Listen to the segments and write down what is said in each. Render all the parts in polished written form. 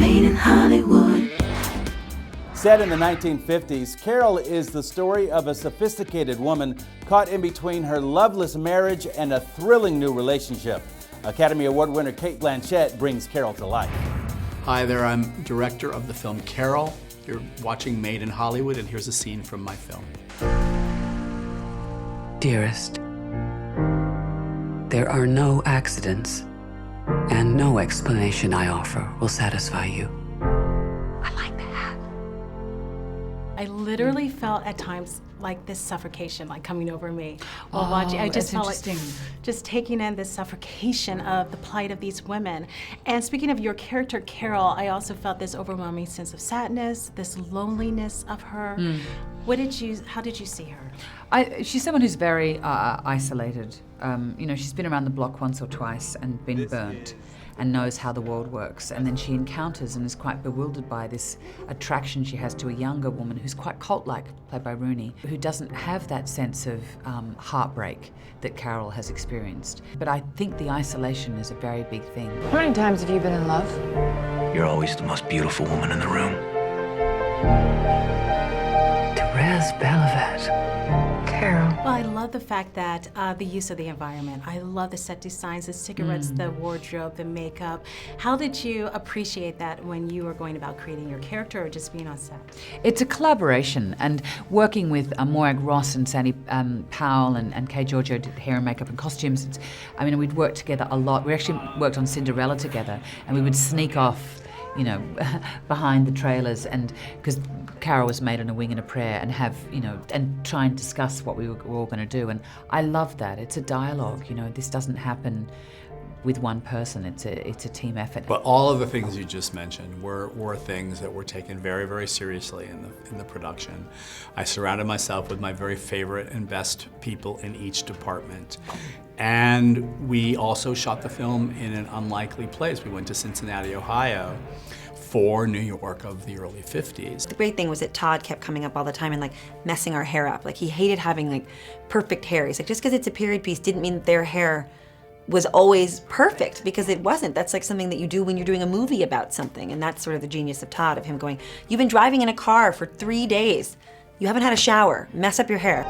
Made in Hollywood. Set in the 1950s, Carol is the story of a sophisticated woman caught in between her loveless marriage and a thrilling new relationship. Academy Award winner Cate Blanchett brings Carol to life. Hi there, I'm director of the film Carol. You're watching Made in Hollywood, and here's a scene from my film. Dearest, there are no accidents, and no explanation I offer will satisfy you. I like that. I literally felt at times like this suffocation, like coming over me while watching. I just felt like just taking in this suffocation of the plight of these women. And speaking of your character, Carol, I also felt this overwhelming sense of sadness, this loneliness of her. How did you see her? She's someone who's very isolated. You know, she's been around the block once or twice and been burnt and knows how the world works. And then she encounters and is quite bewildered by this attraction she has to a younger woman who's quite cult-like, played by Rooney, who doesn't have that sense of heartbreak that Carol has experienced. But I think the isolation is a very big thing. How many times have you been in love? You're always the most beautiful woman in the room. Therese Belavet. Carol. Well, I love the fact that the use of the environment. I love the set designs, the cigarettes, the wardrobe, the makeup. How did you appreciate that when you were going about creating your character or just being on set? It's a collaboration, and working with Morag Ross and Sandy Powell and Kay Giorgio did hair and makeup and costumes. We'd worked together a lot. We actually worked on Cinderella together, and we would sneak off, you know, behind the trailers, and because Carol was made on a wing and a prayer, and have, you know, and try and discuss what we were all going to do. And I love that. It's a dialogue, you know, this doesn't happen with one person. It's a team effort. But all of the things you just mentioned were things that were taken very, very seriously in the production. I surrounded myself with my very favorite and best people in each department. And we also shot the film in an unlikely place. We went to Cincinnati, Ohio, for New York of the early 50s. The great thing was that Todd kept coming up all the time and like messing our hair up. Like he hated having like perfect hair. He's like, just because it's a period piece didn't mean that their hair was always perfect, because it wasn't. That's like something that you do when you're doing a movie about something. And that's sort of the genius of Todd, of him going, you've been driving in a car for 3 days. You haven't had a shower. Mess up your hair.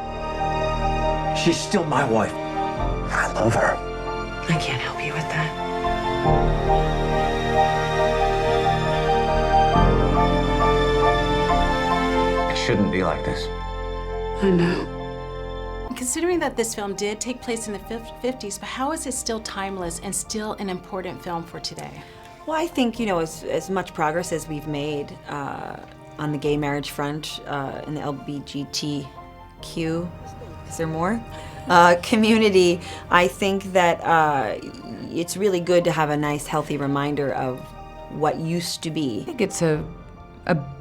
She's still my wife. I love her. I can't help you with that. It shouldn't be like this. I know. Considering that this film did take place in the 50s, but how is it still timeless and still an important film for today? Well, I think, you know, as much progress as we've made on the gay marriage front, in the LGBTQ, is there more? Community, I think that it's really good to have a nice, healthy reminder of what used to be. I think it's a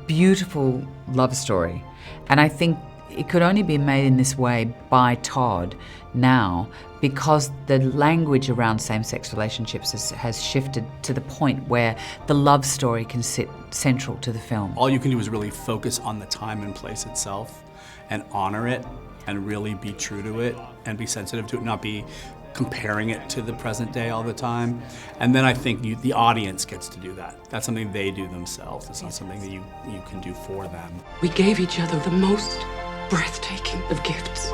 beautiful love story, and I think it could only be made in this way by Todd now because the language around same-sex relationships has shifted to the point where the love story can sit central to the film. All you can do is really focus on the time and place itself and honor it and really be true to it and be sensitive to it, not be comparing it to the present day all the time. And then I think the audience gets to do that. That's something they do themselves. It's not something that you can do for them. We gave each other the most breathtaking of gifts.